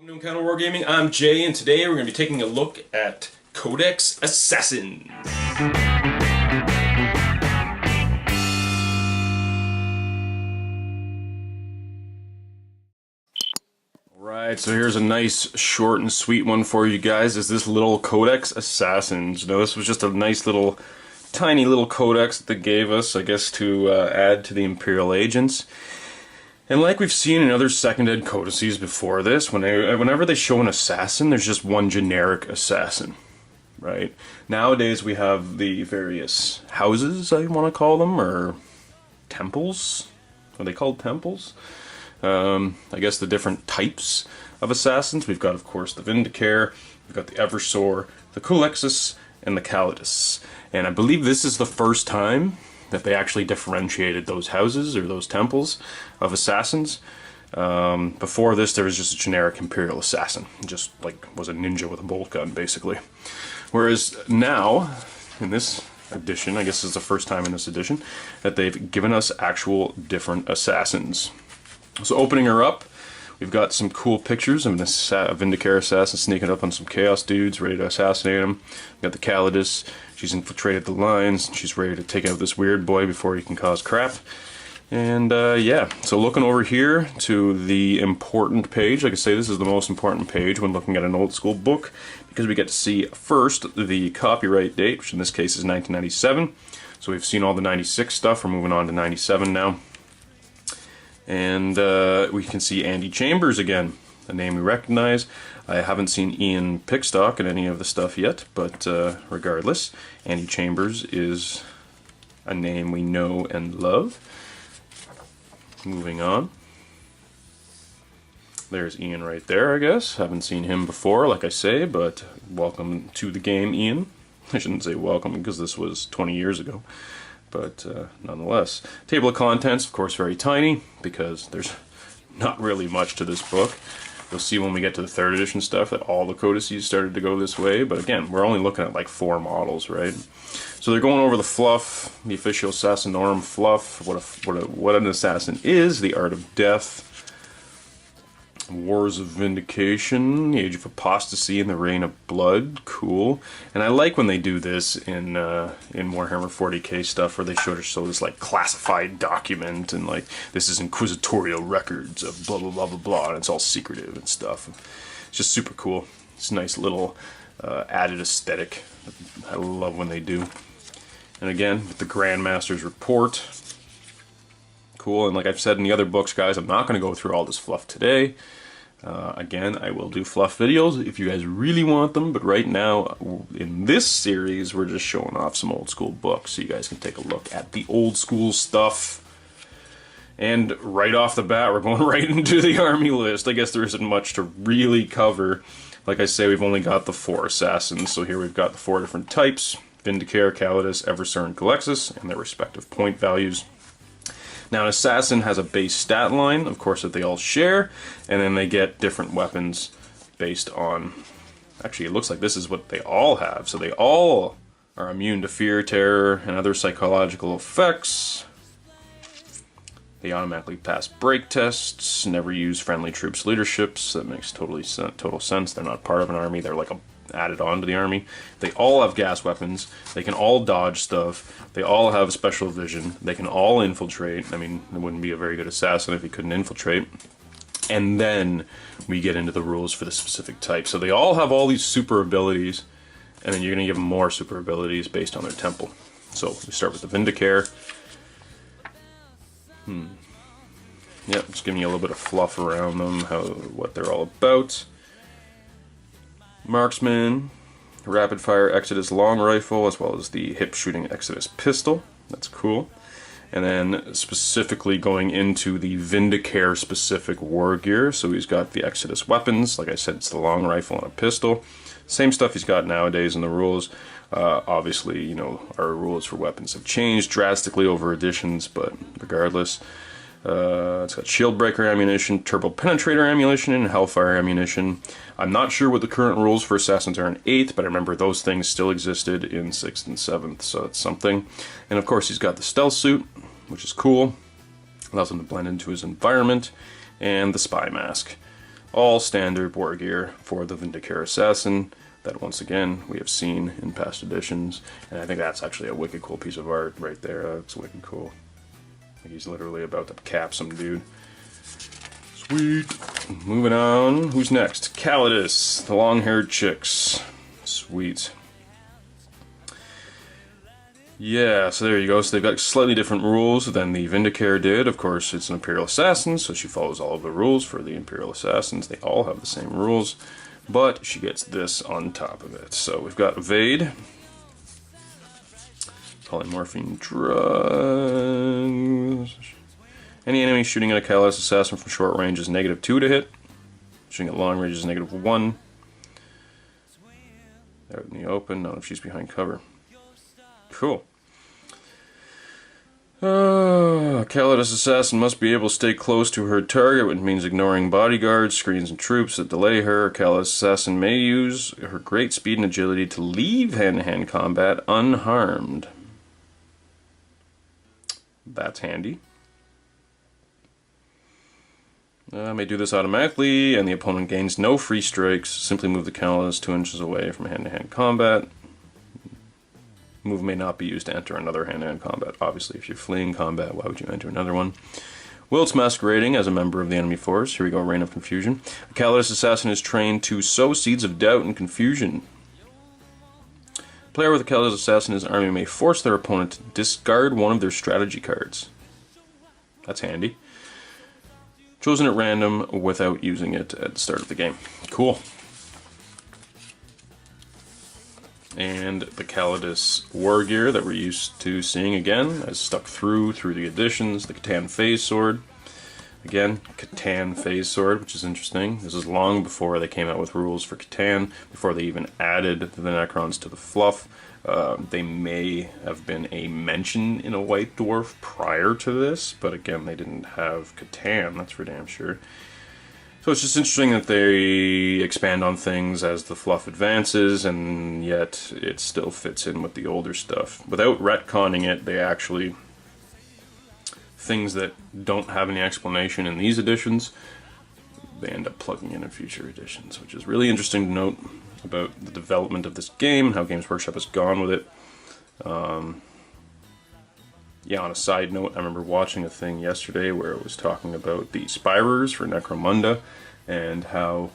Welcome to Encounter Wargaming. I'm Jay, and today we're going to be taking a look at Codex Assassins. Alright, so here's a nice, short and sweet one for you guys. Is this little Codex Assassins. Now this was just a nice little, tiny little codex that they gave us, I guess, to add to the Imperial agents. And like we've seen in other second ed codices before this, whenever they show an assassin, there's just one generic assassin, right? Nowadays we have the various houses, I want to call them, or temples. Are they called temples? I guess the different types of assassins. We've got, of course, the Vindicare, we've got the Eversor, the Culexus, and the Calidus. And I believe this is the first time that they actually differentiated those houses or those temples of assassins. Before this, there was just a generic Imperial Assassin, just like was a ninja with a bolt gun, basically. Whereas now, in this edition, I guess it's the first time in this edition, that they've given us actual different assassins. So opening her up, we've got some cool pictures of a Vindicare assassin sneaking up on some Chaos dudes, ready to assassinate him. We've got the Calidus. She's infiltrated the lines. She's ready to take out this weird boy before he can cause crap. And yeah, so looking over here to the important page, like I say, this is the most important page when looking at an old school book, because we get to see first the copyright date, which in this case is 1997. So we've seen all the 96 stuff. We're moving on to 97 now. And we can see Andy Chambers again, a name we recognize. I haven't seen Ian Pickstock in any of the stuff yet, but regardless, Andy Chambers is a name we know and love. Moving on. There's Ian right there, I guess. Haven't seen him before, like I say, but welcome to the game, Ian. I shouldn't say welcome because this was 20 years ago. But nonetheless, table of contents, of course, very tiny because there's not really much to this book. You'll see when we get to the 3rd edition stuff that all the codices started to go this way. But again, we're only looking at like 4 models, right? So they're going over the fluff, the official Assassinorum fluff, what an assassin is, the art of death, Wars of Vindication, the Age of Apostasy, and the Reign of Blood. Cool. And I like when they do this in Warhammer 40k stuff, where they show this like classified document and like this is inquisitorial records of blah blah blah blah blah, and it's all secretive and stuff. It's just super cool. It's a nice little added aesthetic. I love when they do. And again, with the Grandmaster's report. Cool. And like I've said in the other books, guys, I'm not going to go through all this fluff today. Again, I will do fluff videos if you guys really want them, but right now, in this series, we're just showing off some old school books, so you guys can take a look at the old school stuff. And right off the bat, we're going right into the army list. I guess there isn't much to really cover. Like I say, we've only got the 4 assassins, so here we've got the 4 different types: Vindicare, Calidus, Eversor, and Culexus, and their respective point values. Now, an assassin has a base stat line, of course, that they all share, and then they get different weapons based on... Actually, it looks like this is what they all have. So they all are immune to fear, terror, and other psychological effects. They automatically pass break tests, never use friendly troops leaderships. That makes total sense. They're not part of an army. They're like added on to the army. They all have gas weapons. They can all dodge stuff. They all have special vision. They can all infiltrate. I mean, it wouldn't be a very good assassin if he couldn't infiltrate. And then we get into the rules for the specific type. So they all have all these super abilities, and then you're going to give them more super abilities based on their temple. So we start with the Vindicare. Yep, just giving you a little bit of fluff around them, what they're all about. Marksman, rapid fire Exodus long rifle, as well as the hip shooting Exodus pistol. That's cool. And then specifically going into the Vindicare specific war gear. So he's got the Exodus weapons. Like I said, it's the long rifle and a pistol. Same stuff he's got nowadays in the rules. Obviously, you know, our rules for weapons have changed drastically over editions, but regardless. It's got shield breaker ammunition, turbo penetrator ammunition, and hellfire ammunition. I'm not sure what the current rules for assassins are in 8th, but I remember those things still existed in 6th and 7th, so that's something. And of course he's got the stealth suit, which is cool. Allows him to blend into his environment, and the spy mask. all standard war gear for the Imperial Assassin that once again we have seen in past editions, and I think that's actually a wicked cool piece of art right there. That's wicked cool. Like he's literally about to cap some dude. Sweet. Moving on. Who's next? Calidus, the long-haired chicks. Sweet. Yeah, so there you go. So they've got slightly different rules than the Vindicare did. Of course, it's an Imperial Assassin, so she follows all of the rules for the Imperial Assassins. They all have the same rules, but she gets this on top of it. So we've got Evade, Polymorphine Drugs. Any enemy shooting at a Calidus Assassin from short range is -2 to hit. Shooting at long range is -1. Out in the open, not if she's behind cover. Cool. Calidus Assassin must be able to stay close to her target, which means ignoring bodyguards, screens, and troops that delay her. Calidus Assassin may use her great speed and agility to leave hand-to-hand combat unharmed. That's handy. May do this automatically, and the opponent gains no free strikes. Simply move the Calidus 2 inches away from hand-to-hand combat. Move may not be used to enter another hand-to-hand combat. Obviously, if you're fleeing combat, why would you enter another one? Whilst masquerading as a member of the enemy force, here we go, Reign of Confusion. A Calidus Assassin is trained to sow seeds of doubt and confusion. A player with a Calidus Assassin in his army may force their opponent to discard one of their strategy cards. That's handy. Chosen at random without using it at the start of the game. Cool. And the Calidus war gear that we're used to seeing again, as stuck through the editions, the Catan Phase Sword. Again, Catan Phase Sword, which is interesting. This is long before they came out with rules for Catan, before they even added the Necrons to the fluff. They may have been a mention in a White Dwarf prior to this, but again, they didn't have Catan, that's for damn sure. So it's just interesting that they expand on things as the fluff advances, and yet it still fits in with the older stuff. Without retconning it, they actually... things that don't have any explanation in these editions, they end up plugging in future editions, which is really interesting to note about the development of this game and how Games Workshop has gone with it. Yeah, on a side note, I remember watching a thing yesterday where it was talking about the Spirers for Necromunda and how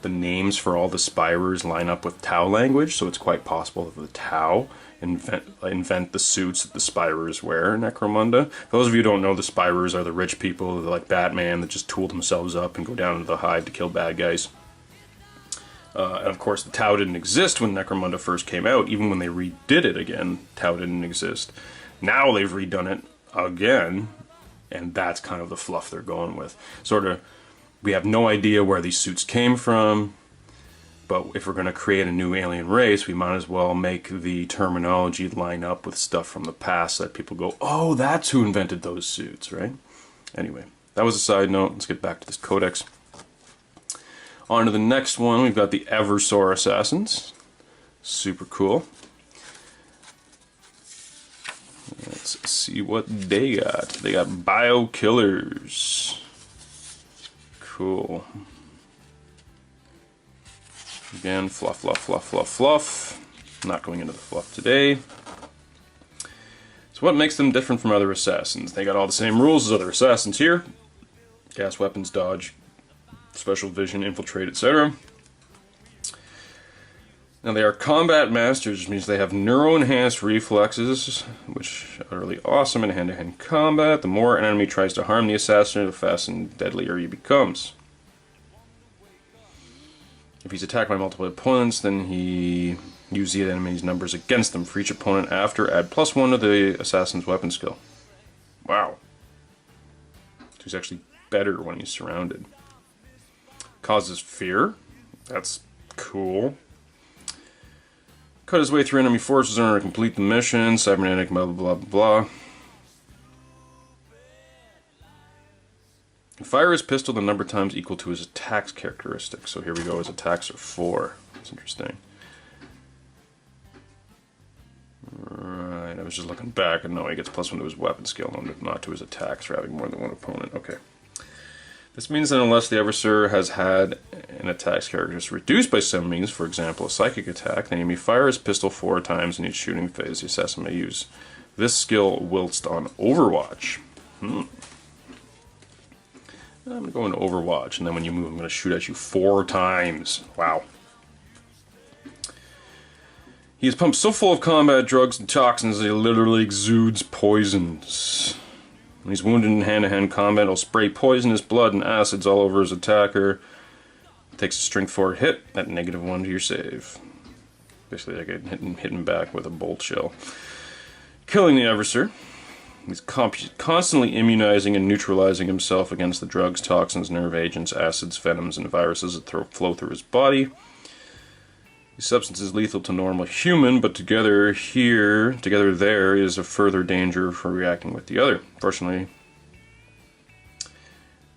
the names for all the Spirers line up with Tau language, so it's quite possible that the Tau invent the suits that the Spirers wear in Necromunda. For those of you who don't know, the Spirers are the rich people, they're like Batman, that just tool themselves up and go down into the hive to kill bad guys. And of course, the Tau didn't exist when Necromunda first came out. Even when they redid it again, Tau didn't exist. Now they've redone it again, and that's kind of the fluff they're going with. Sort of, we have no idea where these suits came from, but if we're going to create a new alien race, we might as well make the terminology line up with stuff from the past so that people go, oh, that's who invented those suits, right? Anyway, that was a side note. Let's get back to this codex. On to the next one, we've got the Eversor Assassins. Super cool. Let's see what they got. They got Bio Killers. Cool. Again, fluff, fluff, fluff, fluff, fluff. Not going into the fluff today. So what makes them different from other assassins? They got all the same rules as other assassins here. Gas weapons, dodge, special vision, infiltrate, etc. Now they are combat masters, which means they have neuro-enhanced reflexes, which are really awesome in hand-to-hand combat. The more an enemy tries to harm the assassin, the faster and deadlier he becomes. If he's attacked by multiple opponents, then he uses the enemy's numbers against them. For each opponent after, add +1 to the assassin's weapon skill. Wow. So he's actually better when he's surrounded. Causes fear. That's cool. Cut his way through enemy forces in order to complete the mission. Cybernetic, blah, blah, blah, blah. Fire his pistol the number of times equal to his attacks characteristic. So here we go, his attacks are 4. That's interesting. Right, I was just looking back, and no, he gets +1 to his weapon skill, not to his attacks for having more than one opponent. Okay. This means that unless the adversary has had an attack's characteristic reduced by some means, for example a psychic attack, then he may fire his pistol 4 times in each shooting phase. The assassin may use this skill whilst on Overwatch. I'm going to go into Overwatch, and then when you move I'm going to shoot at you 4 times. Wow. He is pumped so full of combat drugs and toxins that he literally exudes poisons. When he's wounded in hand-to-hand combat, he'll spray poisonous blood and acids all over his attacker. Takes a strength 4 hit at -1 to your save. Basically, like hitting back with a bolt shell. Killing the adversary. He's constantly immunizing and neutralizing himself against the drugs, toxins, nerve agents, acids, venoms, and viruses that flow through his body. These substances lethal to normal human, but together there is a further danger for reacting with the other. Fortunately,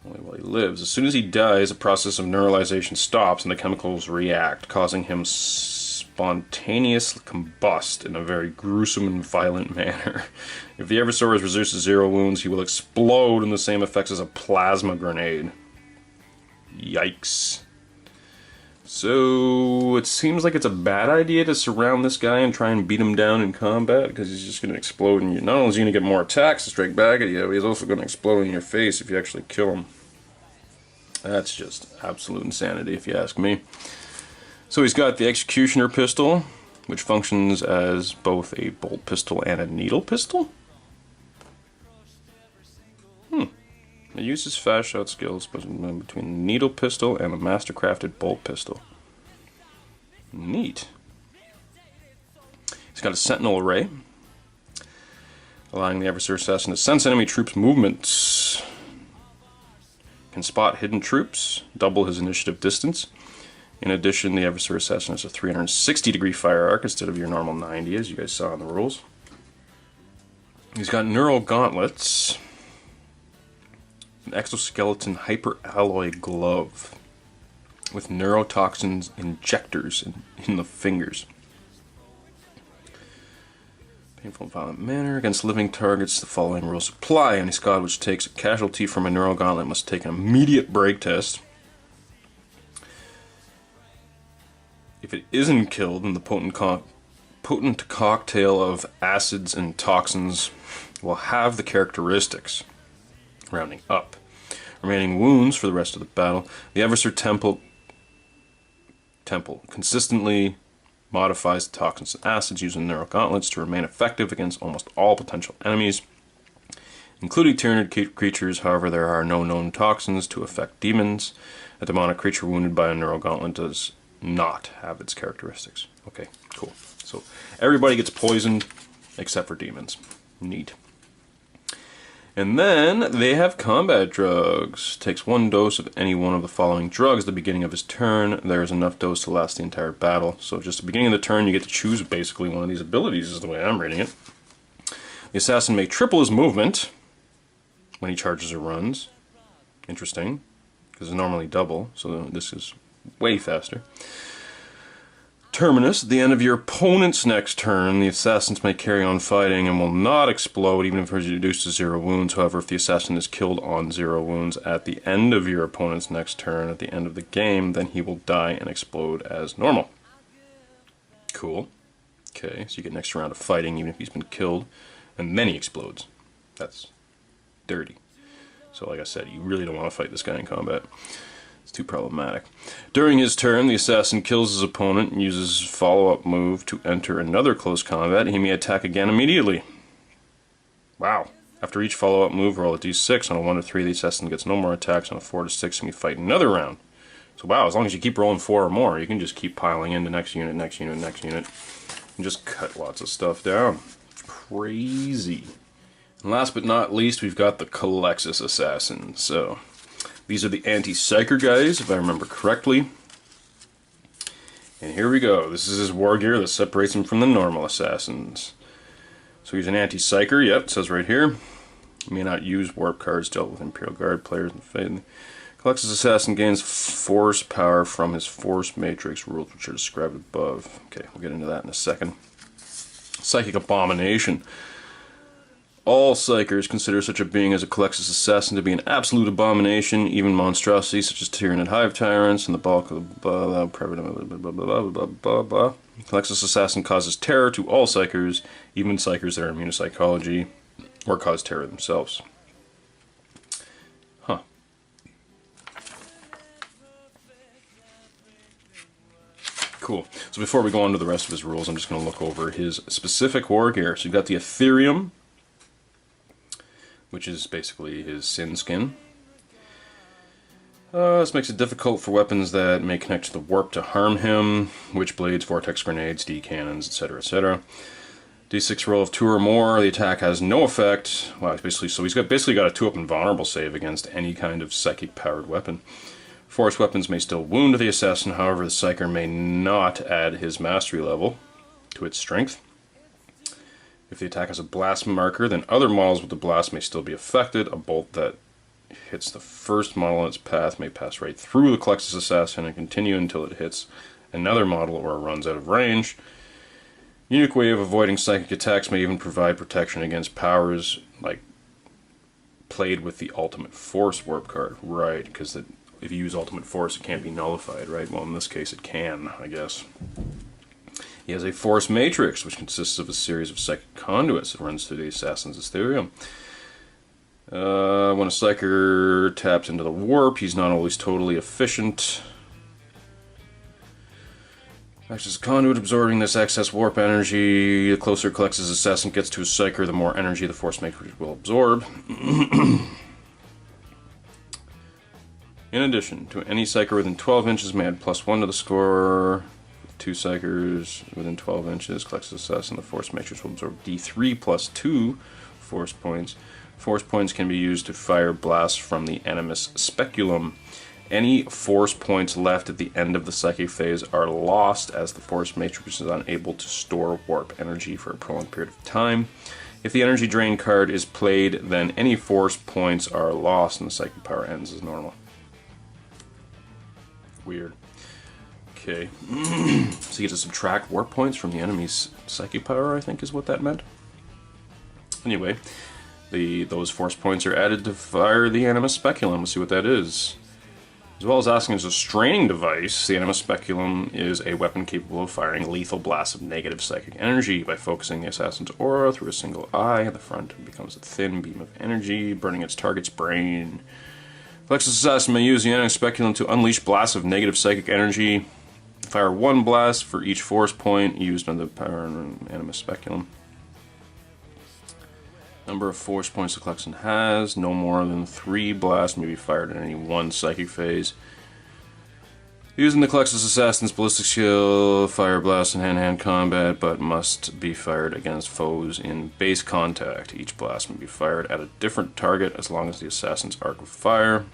only while he lives. As soon as he dies, the process of neuralization stops and the chemicals react, causing him spontaneously combust in a very gruesome and violent manner. If the adversary is reduced to 0 wounds, he will explode in the same effects as a plasma grenade. Yikes. So, it seems like it's a bad idea to surround this guy and try and beat him down in combat, because he's just going to explode, and not only is he going to get more attacks to strike back at you, but he's also going to explode in your face if you actually kill him. That's just absolute insanity, if you ask me. So he's got the Executioner pistol, which functions as both a bolt pistol and a needle pistol? It uses fast shot skills between the needle pistol and the master-crafted bolt pistol. Neat. He's got a sentinel array, allowing the adversary assassin to sense enemy troops' movements. Can spot hidden troops, double his initiative distance. In addition, the adversary assassin has a 360-degree fire arc instead of your normal 90, as you guys saw in the rules. He's got neural gauntlets. An exoskeleton hyper-alloy glove with neurotoxins injectors in the fingers. Painful and violent manner. Against living targets, the following rules apply. Any squad which takes a casualty from a neural gauntlet must take an immediate break test. If it isn't killed, then the potent cocktail of acids and toxins will have the characteristics. Rounding up. Remaining wounds for the rest of the battle. The adversary temple consistently modifies the toxins and acids using neural gauntlets to remain effective against almost all potential enemies, including Tyranid creatures. However, there are no known toxins to affect demons. A demonic creature wounded by a neural gauntlet does not have its characteristics. Okay, cool. So everybody gets poisoned except for demons. Neat. And then they have combat drugs. Takes 1 dose of any one of the following drugs at the beginning of his turn. There is enough dose to last the entire battle. So just at the beginning of the turn, you get to choose basically one of these abilities, is the way I'm reading it. The assassin may triple his movement when he charges or runs. Interesting, because it's normally double, so this is way faster. Terminus. At the end of your opponent's next turn, the assassins may carry on fighting and will not explode even if it is reduced to 0 wounds. However, if the assassin is killed on 0 wounds at the end of your opponent's next turn, at the end of the game, then he will die and explode as normal. Cool. Okay, so you get an extra round of fighting even if he's been killed, and then he explodes. That's dirty. So like I said, you really don't want to fight this guy in combat. It's too problematic. During his turn, the assassin kills his opponent and uses his follow-up move to enter another close combat. He may attack again immediately. Wow. After each follow-up move, roll a d6. On a 1 to 3, the assassin gets no more attacks. On a 4 to 6, and you fight another round. So wow, as long as you keep rolling 4 or more, you can just keep piling into next unit, next unit, next unit, and just cut lots of stuff down. Crazy. And last but not least, we've got the Codex Assassins. So these are the anti-psyker guys, if I remember correctly. And here we go. This is his war gear that separates him from the normal assassins. So he's an anti-psyker, yep, it says right here. He may not use warp cards dealt with Imperial Guard players. Codex Assassin gains force power from his force matrix rules, which are described above. Okay, we'll get into that in a second. Psychic Abomination. All psychers consider such a being as a Codex Assassin to be an absolute abomination. Even monstrosities such as Tyranid Hive Tyrants and the bulk of the Codex Assassin causes terror to all psychers, even psychers that are immune to psychology or cause terror themselves. Huh. Cool. So before we go on to the rest of his rules, I'm just going to look over his specific war gear. So you've got the Ethereum, which is basically his sin skin. This makes it difficult for weapons that may connect to the warp to harm him, witchblades, vortex grenades, D-cannons, etc., etc. D6 roll of 2 or more, the attack has no effect. Well, so he's basically got a 2-up invulnerable save against any kind of psychic-powered weapon. Force weapons may still wound the assassin, however the psyker may not add his mastery level to its strength. If the attack has a blast marker, then other models with the blast may still be affected. A bolt that hits the first model in its path may pass right through the Codex Assassin and continue until it hits another model or runs out of range. Unique way of avoiding psychic attacks may even provide protection against powers like played with the Ultimate Force warp card. Right, because if you use Ultimate Force it can't be nullified, right? Well, in this case it can, I guess. He has a Force Matrix, which consists of a series of psychic conduits that runs through the Assassin's Ethereum. When a Psyker taps into the warp, he's not always totally efficient. Acts as a conduit, absorbing this excess warp energy. The closer Colex's Assassin gets to his Psyker, the more energy the Force Matrix will absorb. In addition, to any Psyker within 12 inches may add +1 to the score. 2 Psychers within 12 inches, Colex's Assassin, the Force Matrix will absorb D3 plus 2 Force points. Force points can be used to fire blasts from the Animus Speculum. Any Force points left at the end of the Psychic phase are lost, as the Force Matrix is unable to store warp energy for a prolonged period of time. If the Energy Drain card is played, then any Force points are lost and the Psychic power ends as normal. Weird. Okay, so you get to subtract warp points from the enemy's psychic power, I think is what that meant. Anyway, those force points are added to fire the Animus Speculum. Let's see what that is. As well as acting as a straining device, the Animus Speculum is a weapon capable of firing lethal blasts of negative psychic energy. By focusing the assassin's aura through a single eye at the front, it becomes a thin beam of energy, burning its target's brain. Colex's Assassin may use the Animus Speculum to unleash blasts of negative psychic energy. Fire 1 blast for each force point used on the power Animus Speculum. Number of force points the collection has, no more than 3 blasts may be fired in any one psychic phase. Using the Colex's Assassin's ballistic skill, fire blasts in hand-to-hand combat, but must be fired against foes in base contact. Each blast may be fired at a different target as long as the assassin's arc of fire.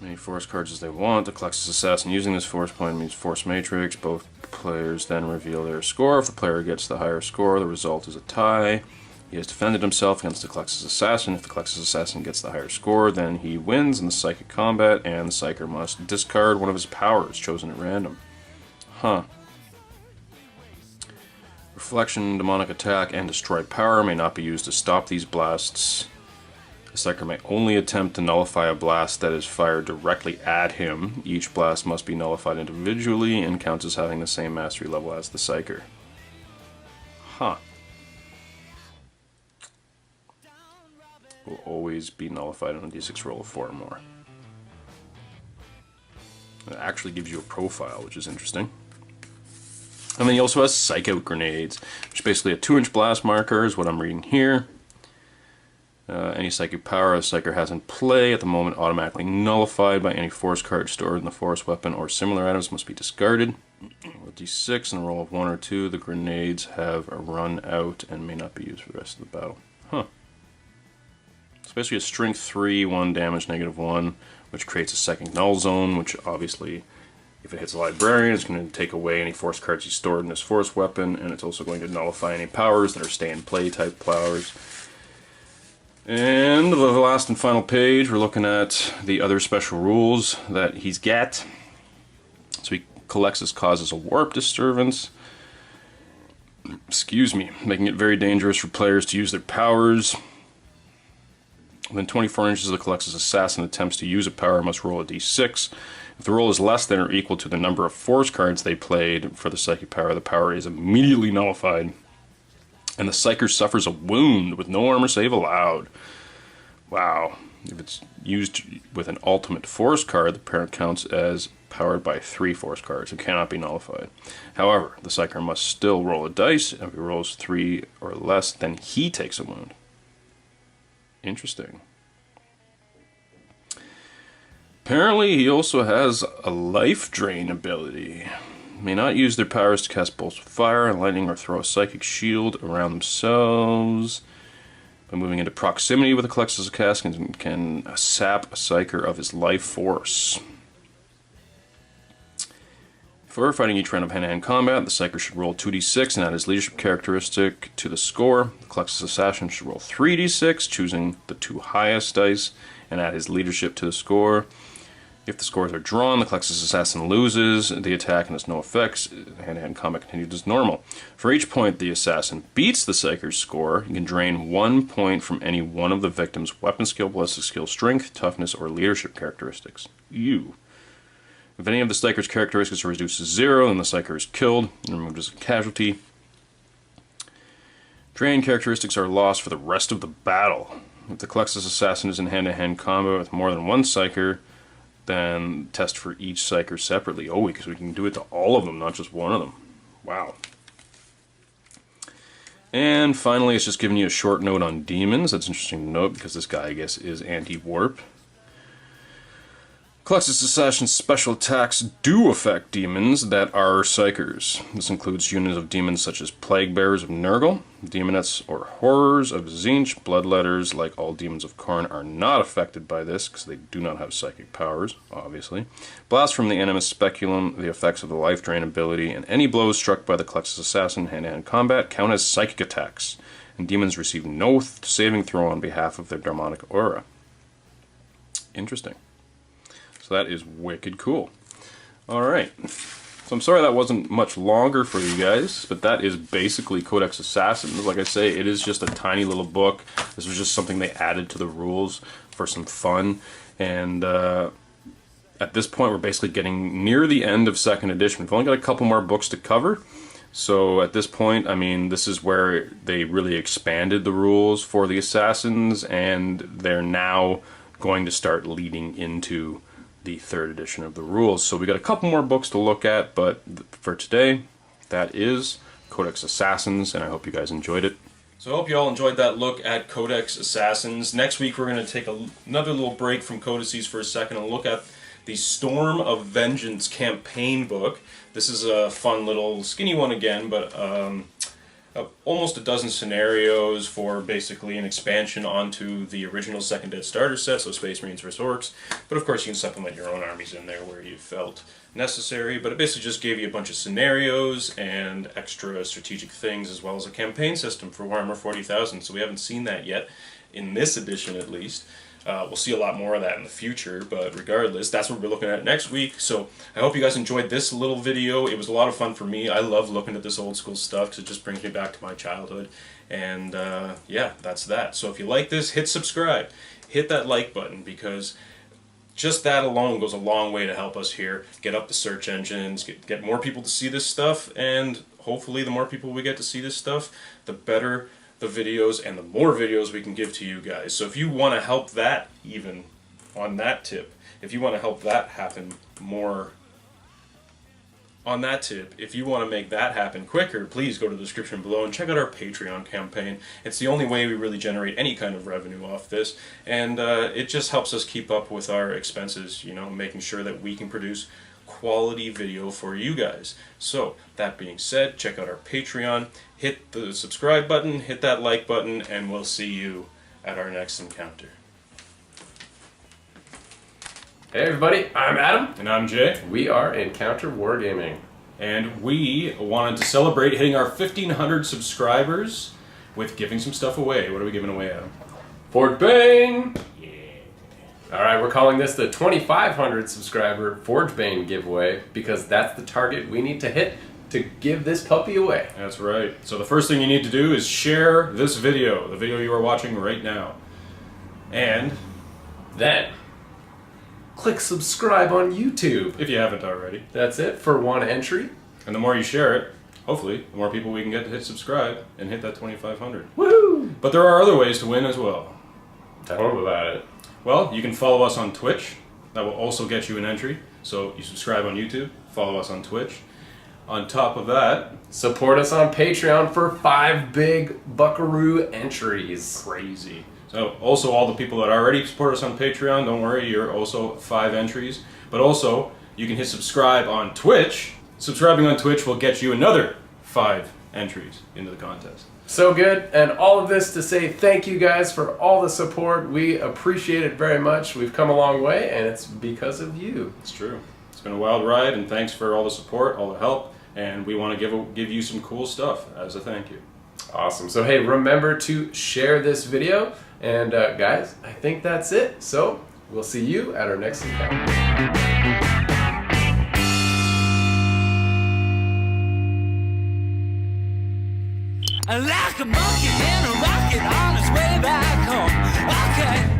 Many force cards as they want. The Colex's Assassin using this force point means Force Matrix. Both players then reveal their score. If the player gets the higher score, the result is a tie. He has defended himself against the Colex's Assassin. If the Colex's Assassin gets the higher score, then he wins in the psychic combat, and the Psyker must discard one of his powers chosen at random. Huh. Reflection, Demonic Attack, and Destroy Power may not be used to stop these blasts. The Psyker may only attempt to nullify a blast that is fired directly at him. Each blast must be nullified individually and counts as having the same mastery level as the Psyker. Huh. Will always be nullified on a d6 roll of 4 or more. It actually gives you a profile, which is interesting. And then he also has Psych Out Grenades, which is basically a 2-inch blast marker, is what I'm reading here. Any psychic power a Psyker has in play at the moment automatically nullified by any force card stored in the force weapon or similar items must be discarded. With d6 and a roll of 1 or 2, the grenades have run out and may not be used for the rest of the battle. Huh. It's basically a strength 3, 1 damage, -1, which creates a second null zone, which obviously, if it hits a librarian, it's going to take away any force cards he stored in this force weapon, and it's also going to nullify any powers that are stay and play type powers. And the last and final page, we're looking at the other special rules that he's got. So he collects his causes a warp disturbance. excuse me, making it very dangerous for players to use their powers. Within 24 inches of the Codex Assassin attempts to use a power must roll a d6. If the roll is less than or equal to the number of force cards they played for the psychic power, the power is immediately nullified, and the psyker suffers a wound with no armor save allowed. Wow. If it's used with an ultimate force card, the power counts as powered by 3 force cards. It cannot be nullified. However, the psyker must still roll a dice, and if he rolls 3 or less, then he takes a wound. Interesting. Apparently, he also has a life drain ability. May not use their powers to cast bolts of fire, lightning, or throw a psychic shield around themselves. By moving into proximity with a Codex Assassin, can sap a psyker of his life force. For fighting each round of hand-to-hand combat, the psyker should roll 2d6 and add his leadership characteristic to the score. The Codex Assassin should roll 3d6, choosing the 2 highest dice, and add his leadership to the score. If the scores are drawn, the Codex Assassin loses the attack and has no effects. Hand-to-hand combat continues as normal. For each point the assassin beats the psyker's score, you can drain 1 point from any one of the victim's weapon skill, ballistic skill, strength, toughness, or leadership characteristics. If any of the psyker's characteristics are reduced to 0, then the psyker is killed and removed as a casualty. Drain characteristics are lost for the rest of the battle. If the Codex Assassin is in hand-to-hand combat with more than one psyker, then test for each psyker separately. Oh, because we can do it to all of them, not just one of them. Wow. And finally, it's just giving you a short note on demons. That's interesting to note because this guy, I guess, is anti-warp. Codex Assassins' special attacks do affect demons that are psychers. This includes units of demons such as Plague Bearers of Nurgle, Demonettes or Horrors of Tzeentch. Bloodletters, like all demons of Khorne, are not affected by this because they do not have psychic powers, obviously. Blast from the Animus Speculum, the effects of the Life Drain ability, and any blows struck by the Codex Assassin hand-to-hand combat count as psychic attacks, and demons receive no saving throw on behalf of their demonic aura. Interesting. So that is wicked cool. Alright. So I'm sorry that wasn't much longer for you guys, but that is basically Codex Assassins. Like I say, it is just a tiny little book. This was just something they added to the rules for some fun. And at this point, we're basically getting near the end of 2nd edition. We've only got a couple more books to cover. So at this point, I mean, this is where they really expanded the rules for the Assassins, and they're now going to start leading into the 3rd edition of the rules. So we got a couple more books to look at, but for today, that is Codex Assassins, and I hope you guys enjoyed it. So I hope you all enjoyed that look at Codex Assassins. Next week we're going to take another little break from Codices for a second and look at the Storm of Vengeance campaign book. This is a fun little skinny one again, but almost a dozen scenarios for basically an expansion onto the original 2nd Ed starter set, so Space Marines vs. Orcs. But of course you can supplement your own armies in there where you felt necessary. But it basically just gave you a bunch of scenarios and extra strategic things, as well as a campaign system for Warhammer 40,000. So we haven't seen that yet, in this edition at least. We'll see a lot more of that in the future, but regardless, that's what we're looking at next week. So I hope you guys enjoyed this little video. It was a lot of fun for me. I love looking at this old school stuff because it just brings me back to my childhood. And yeah, that's that. So if you like this, hit subscribe. Hit that like button, because just that alone goes a long way to help us here. Get up the search engines, get more people to see this stuff, and hopefully the more people we get to see this stuff, the better the videos and the more videos we can give to you guys. So if you want to help that, even on that tip, if you want to help that happen more on that tip, if you want to make that happen quicker, please go to the description below and check out our Patreon campaign. It's the only way we really generate any kind of revenue off this, and it just helps us keep up with our expenses, you know, making sure that we can produce quality video for you guys. So that being said, check out our Patreon, hit the subscribe button, hit that like button, and we'll see you at our next encounter. Hey everybody, I'm Adam. And I'm Jay. We are Encounter Wargaming. And we wanted to celebrate hitting our 1,500 subscribers with giving some stuff away. What are we giving away, Adam? Fort Bane! Yeah. Alright, we're calling this the 2,500 subscriber Forge Bane giveaway because that's the target we need to hit to give this puppy away. That's right. So the first thing you need to do is share this video, the video you are watching right now. And Then, click subscribe on YouTube. if you haven't already, That's it for one entry. and the more you share it, hopefully, the more people we can get to hit subscribe and hit that 2,500. Woo! But there are other ways to win as well. Tell them about it. Well, you can follow us on Twitch. That will also get you an entry. So you subscribe on YouTube, follow us on Twitch. On top of that, Support us on Patreon for 5 big buckaroo entries. crazy. So also all the people that already support us on Patreon, don't worry, you're also 5 entries. But also, you can hit subscribe on Twitch. Subscribing on Twitch will get you another 5 entries into the contest. So good, and all of this to say thank you guys for all the support. We appreciate it very much. We've come a long way, and it's because of you. It's true. It's been a wild ride, and thanks for all the support, all the help, and we want to give you some cool stuff as a thank you. Awesome. So hey, remember to share this video, and guys, I think that's it. So we'll see you at our next encounter. Like a monkey in a rocket on his way back home. Okay.